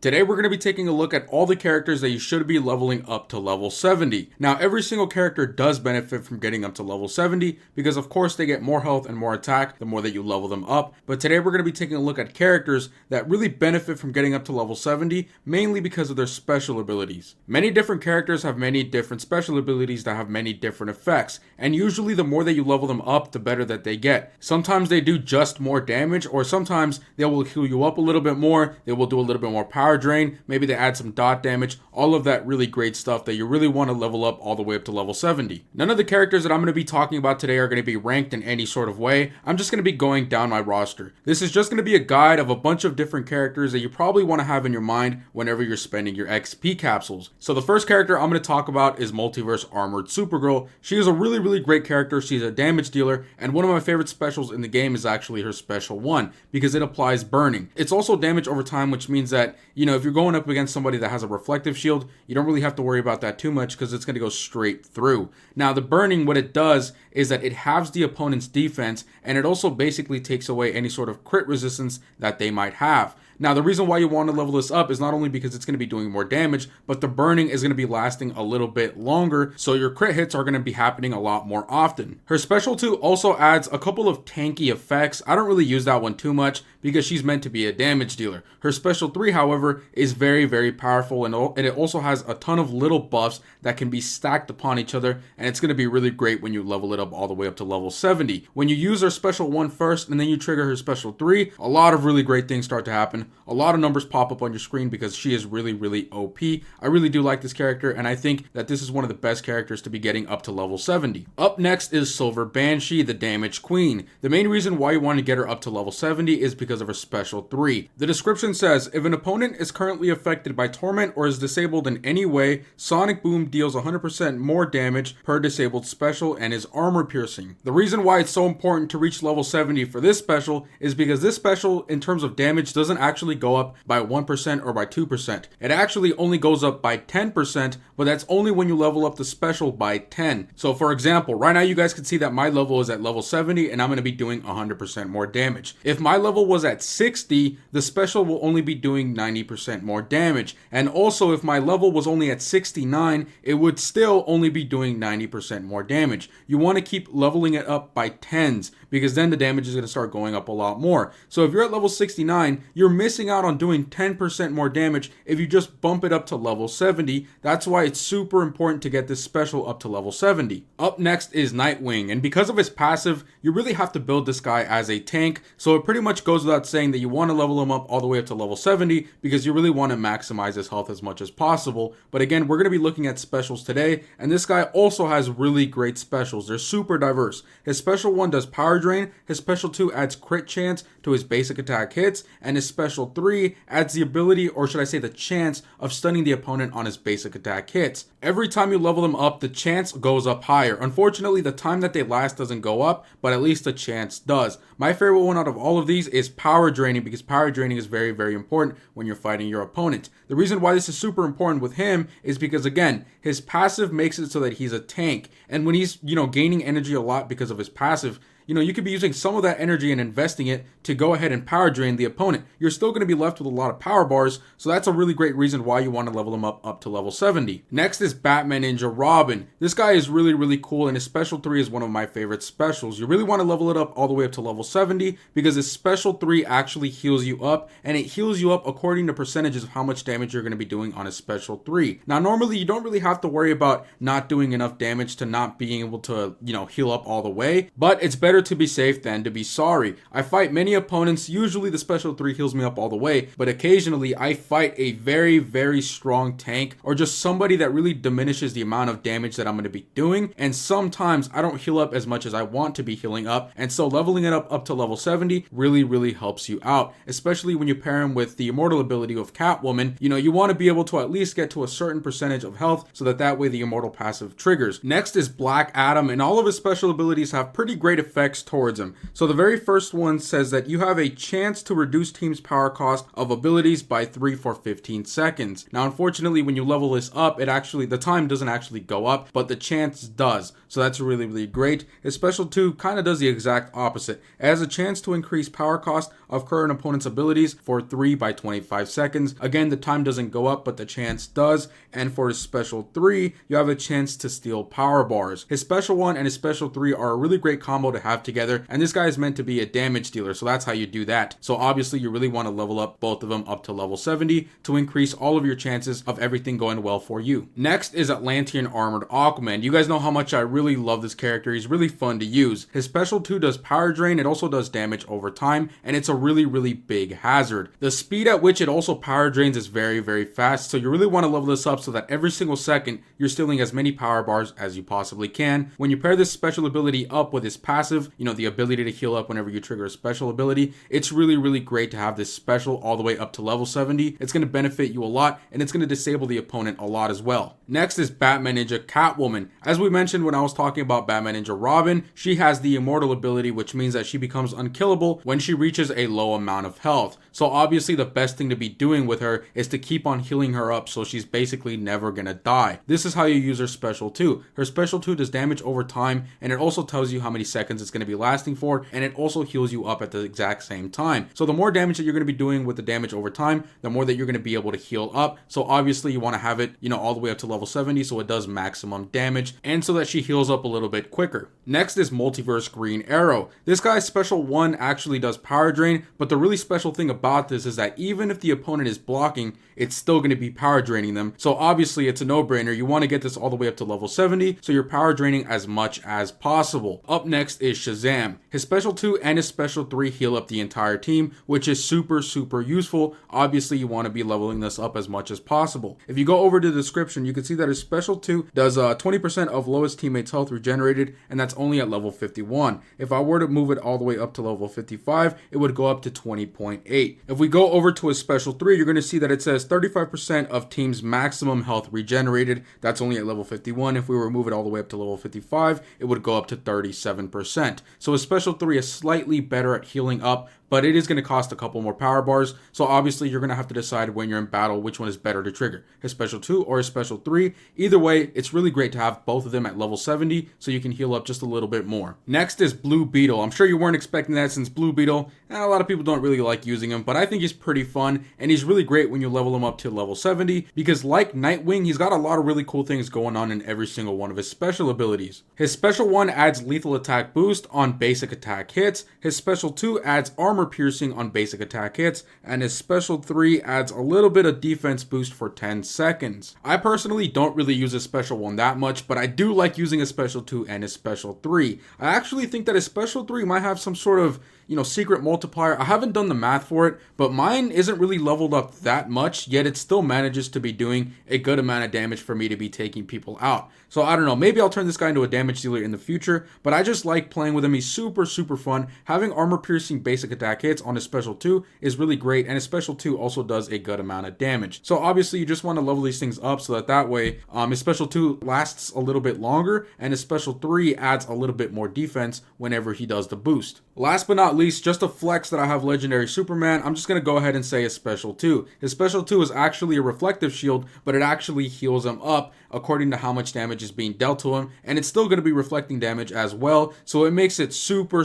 Today we're going to be taking a look at all the characters that you should be leveling up to level 70. Now every single character does benefit from getting up to level 70 because of course they get more health and more attack the more that you level them up. But today we're going to be taking a look at characters that really benefit from getting up to level 70 mainly because of their special abilities. Many different characters have many different special abilities that have many different effects, and usually the more that you level them up the better that they get. Sometimes they do just more damage, or sometimes they will heal you up a little bit more, they will do a little bit more power drain, maybe they add some dot damage, all of that really great stuff that you really want to level up all the way up to level 70. None of the characters that I'm going to be talking about today are going to be ranked in any sort of way. I'm just going to be going down my roster. This is just going to be a guide of a bunch of different characters that you probably want to have in your mind whenever you're spending your XP capsules. So the first character I'm going to talk about is Multiverse Armored Supergirl. She is a really great character. She's a damage dealer, and one of my favorite specials in the game is actually her special 1 because it applies burning. It's also damage over time, which means that, if you're going up against somebody that has a reflective shield, you don't really have to worry about that too much because it's going to go straight through. Now the burning, what it does is that it halves the opponent's defense, and it also basically takes away any sort of crit resistance that they might have. Now, the reason why you want to level this up is not only because it's going to be doing more damage, but the burning is going to be lasting a little bit longer, so your crit hits are going to be happening a lot more often. Her special 2 also adds a couple of tanky effects. I don't really use that one too much because she's meant to be a damage dealer. Her special 3, however, is very powerful, and it also has a ton of little buffs that can be stacked upon each other, and it's going to be really great when you level it up all the way up to level 70. When you use her special 1 first and then you trigger her special 3, a lot of really great things start to happen. A lot of numbers pop up on your screen because she is really OP. I really do like this character, and I think that this is one of the best characters to be getting up to level 70. Up next is Silver Banshee, the Damage Queen. The main reason why you want to get her up to level 70 is because of her special 3. The description says, if an opponent is currently affected by torment or is disabled in any way, Sonic Boom deals 100% more damage per disabled special and is armor piercing. The reason why it's so important to reach level 70 for this special is because this special, in terms of damage, doesn't actually go up by 1% or by 2%. It actually only goes up by 10%, but that's only when you level up the special by 10. So for example, right now you guys can see that my level is at level 70 and I'm going to be doing 100% more damage. If my level was at 60, the special will only be doing 90% more damage. And also if my level was only at 69, it would still only be doing 90% more damage. You want to keep leveling it up by tens because then the damage is going to start going up a lot more. So if you're at level 69, you're missing out on doing 10% more damage if you just bump it up to level 70. That's why it's super important to get this special up to level 70. Up next is Nightwing, and because of his passive, you really have to build this guy as a tank, so it pretty much goes without saying that you want to level him up all the way up to level 70 because you really want to maximize his health as much as possible. But again, we're going to be looking at specials today, and this guy also has really great specials. They're super diverse. His special 1 does power drain, his special 2 adds crit chance to his basic attack hits, and his special 3 adds the ability, or should I say the chance, of stunning the opponent on his basic attack hits. Every time you level them up, the chance goes up higher. Unfortunately, the time that they last doesn't go up, but at least the chance does. My favorite one out of all of these is power draining because power draining is very important when you're fighting your opponent. The reason why this is super important with him is because, again, his passive makes it so that he's a tank, and when he's, gaining energy a lot because of his passive, you could be using some of that energy and investing it to go ahead and power drain the opponent. You're still going to be left with a lot of power bars, so that's a really great reason why you want to level him up to level 70. Next is Batman Ninja Robin. This guy is really cool, and his special 3 is one of my favorite specials. You really want to level it up all the way up to level 70 because his special 3 actually heals you up, and it heals you up according to percentages of how much damage you're going to be doing on his special 3. Now, normally you don't really have to worry about not doing enough damage to not being able to, heal up all the way, but it's better to be safe than to be sorry. I fight many opponents, usually the special 3 heals me up all the way, but occasionally I fight a very strong tank or just somebody that really diminishes the amount of damage that I'm going to be doing, and sometimes I don't heal up as much as I want to be healing up, and so leveling it up to level 70 really helps you out, especially when you pair him with the immortal ability of Catwoman. You want to be able to at least get to a certain percentage of health so that way the immortal passive triggers. Next is Black Adam, and all of his special abilities have pretty great effects text towards him. So the very first one says that you have a chance to reduce team's power cost of abilities by 3 for 15 seconds. Now unfortunately when you level this up, the time doesn't actually go up, but the chance does. So that's really great. His special 2 kind of does the exact opposite. It has a chance to increase power cost of current opponent's abilities for 3 by 25 seconds. Again, the time doesn't go up, but the chance does. And for his special 3, you have a chance to steal power bars. His special 1 and his special 3 are a really great combo to have together, and this guy is meant to be a damage dealer, so that's how you do that. So obviously you really want to level up both of them up to level 70 to increase all of your chances of everything going well for you. Next is Atlantean Armored Aquaman. You guys know how much I really love this character. He's really fun to use. His special 2 does power drain, it also does damage over time, and it's a really big hazard. The speed at which it also power drains is very fast, so you really want to level this up so that every single second you're stealing as many power bars as you possibly can. When you pair this special ability up with his passive, the ability to heal up whenever you trigger a special ability, it's really great to have this special all the way up to level 70. It's going to benefit you a lot, and it's going to disable the opponent a lot as well. Next is Batman Ninja Catwoman. As we mentioned when I was talking about Batman Ninja Robin, she has the immortal ability, which means that she becomes unkillable when she reaches a low amount of health. So obviously the best thing to be doing with her is to keep on healing her up so she's basically never gonna die. This is how you use her special 2. Her special 2 does damage over time, and it also tells you how many seconds it's going to be lasting for, and it also heals you up at the exact same time. So the more damage that you're going to be doing with the damage over time, the more that you're going to be able to heal up. So obviously you want to have it, all the way up to level 70 so it does maximum damage, and so that she heals up a little bit quicker. Next is Multiverse Green Arrow. This guy's special 1 actually does power drain, but the really special thing about this is that even if the opponent is blocking, it's still going to be power draining them. So obviously it's a no-brainer. You want to get this all the way up to level 70 so you're power draining as much as possible. Up next is Shazam. His special 2 and his special 3 heal up the entire team, which is super useful. Obviously you want to be leveling this up as much as possible. If you go over to the description, you can see that his special 2 does 20% of lowest teammates' health regenerated, and that's only at level 51. If I were to move it all the way up to level 55, it would go up to 20.8. If we go over to his special 3, you're going to see that it says 35% of team's maximum health regenerated. That's only at level 51. If we were to move it all the way up to level 55, it would go up to 37%. So his special 3 is slightly better at healing up, but it is going to cost a couple more power bars. So obviously you're going to have to decide when you're in battle which one is better to trigger, his special 2 or his special 3. Either way, it's really great to have both of them at level 70 so you can heal up just a little bit more. Next is Blue Beetle. I'm sure you weren't expecting that, since Blue Beetle, a lot of people don't really like using him, but I think he's pretty fun, and he's really great when you level him up to level 70 because, like Nightwing, he's got a lot of really cool things going on in every single one of his special abilities. His special 1 adds lethal attack boost on basic attack hits. His special 2 adds armor piercing on basic attack hits, and his special 3 adds a little bit of defense boost for 10 seconds. I personally don't really use his special 1 that much, but I do like using his special 2 and his special 3. I actually think that his special 3 might have some sort of secret multiplier. I haven't done the math for it, but mine isn't really leveled up that much, yet it still manages to be doing a good amount of damage for me to be taking people out. So I don't know, maybe I'll turn this guy into a damage dealer in the future, but I just like playing with him. He's super fun. Having armor piercing basic attack hits on his special 2 is really great, and his special 2 also does a good amount of damage. So obviously you just want to level these things up so that way his special 2 lasts a little bit longer, and his special 3 adds a little bit more defense whenever he does the boost. Last but not least, just a flex that I have Legendary Superman, I'm just going to go ahead and say his special 2. His special 2 is actually a reflective shield, but it actually heals him up according to how much damage is being dealt to him, and it's still going to be reflecting damage as well, so it makes it super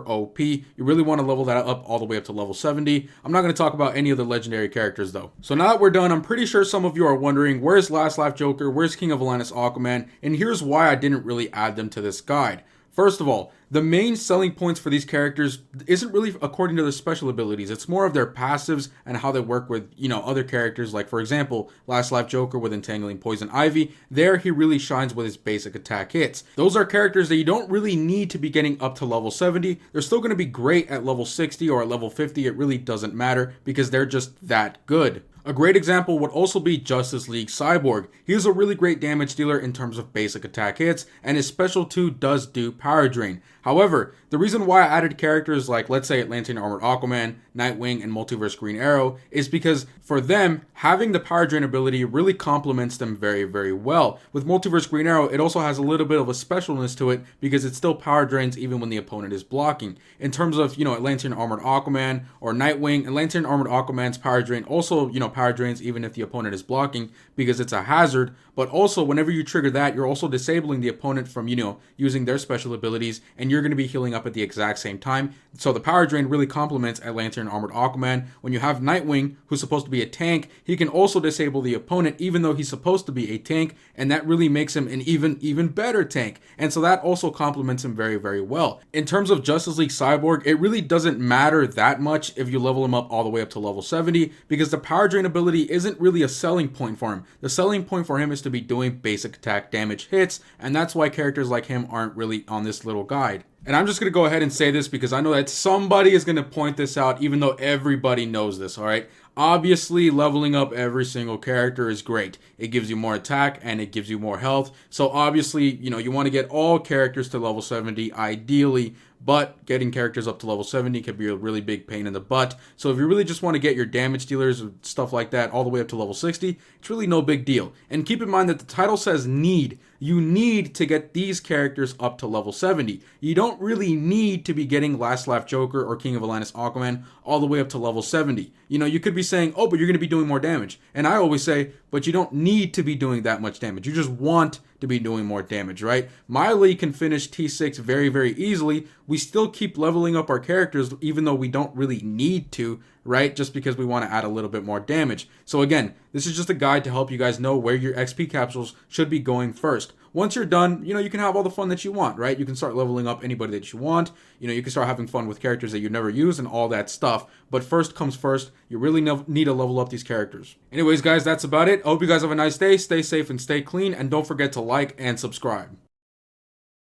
OP. You really want to level that up all the way up to level 70. I'm not going to talk about any of the legendary characters though. So now that we're done, I'm pretty sure some of you are wondering, where's Last Life Joker, where's King of Atlantis Aquaman, and here's why I didn't really add them to this guide. First of all, the main selling points for these characters isn't really according to their special abilities. It's more of their passives and how they work with, other characters. Like, for example, Last Life Joker with Entangling Poison Ivy. There, he really shines with his basic attack hits. Those are characters that you don't really need to be getting up to level 70. They're still going to be great at level 60 or at level 50. It really doesn't matter because they're just that good. A great example would also be Justice League Cyborg. He is a really great damage dealer in terms of basic attack hits, and his special 2 does do power drain. However, the reason why I added characters like, let's say, Atlantean Armored Aquaman, Nightwing, and Multiverse Green Arrow is because for them, having the power drain ability really complements them very, very well. With Multiverse Green Arrow, it also has a little bit of a specialness to it because it still power drains even when the opponent is blocking. In terms of, Atlantean Armored Aquaman or Nightwing, Atlantean Armored Aquaman's power drain also, power drains even if the opponent is blocking because it's a hazard. But also, whenever you trigger that, you're also disabling the opponent from, using their special abilities, and you're going to be healing up at the exact same time. So the power drain really complements Atlantean Armored Aquaman. When you have Nightwing, who's supposed to be a tank, he can also disable the opponent even though he's supposed to be a tank, and that really makes him an even better tank. And so that also complements him very, very well. In terms of Justice League Cyborg, it really doesn't matter that much if you level him up all the way up to level 70 because the power drain ability isn't really a selling point for him. The selling point for him is to be doing basic attack damage hits, and that's why characters like him aren't really on this little guide. And I'm just going to go ahead and say this because I know that somebody is going to point this out even though everybody knows this, alright? Obviously, leveling up every single character is great. It gives you more attack and it gives you more health. So obviously, you want to get all characters to level 70 ideally, but getting characters up to level 70 can be a really big pain in the butt. So if you really just want to get your damage dealers and stuff like that all the way up to level 60, it's really no big deal. And keep in mind that the title says need. You need to get these characters up to level 70. You don't really need to be getting Last Laugh Joker or King of Atlantis Aquaman all the way up to level 70. You could be saying, oh, but you're going to be doing more damage. And I always say, but you don't need to be doing that much damage. You just want to be doing more damage, right? Miley can finish T6 very, very easily. We still keep leveling up our characters even though we don't really need to, right? Just because we want to add a little bit more damage. So again, this is just a guide to help you guys know where your XP capsules should be going first. Once you're done, you can have all the fun that you want, right? You can start leveling up anybody that you want. You can start having fun with characters that you never use and all that stuff. But first comes first, you really need to level up these characters. Anyways, guys, that's about it. I hope you guys have a nice day. Stay safe and stay clean. And don't forget to like and subscribe.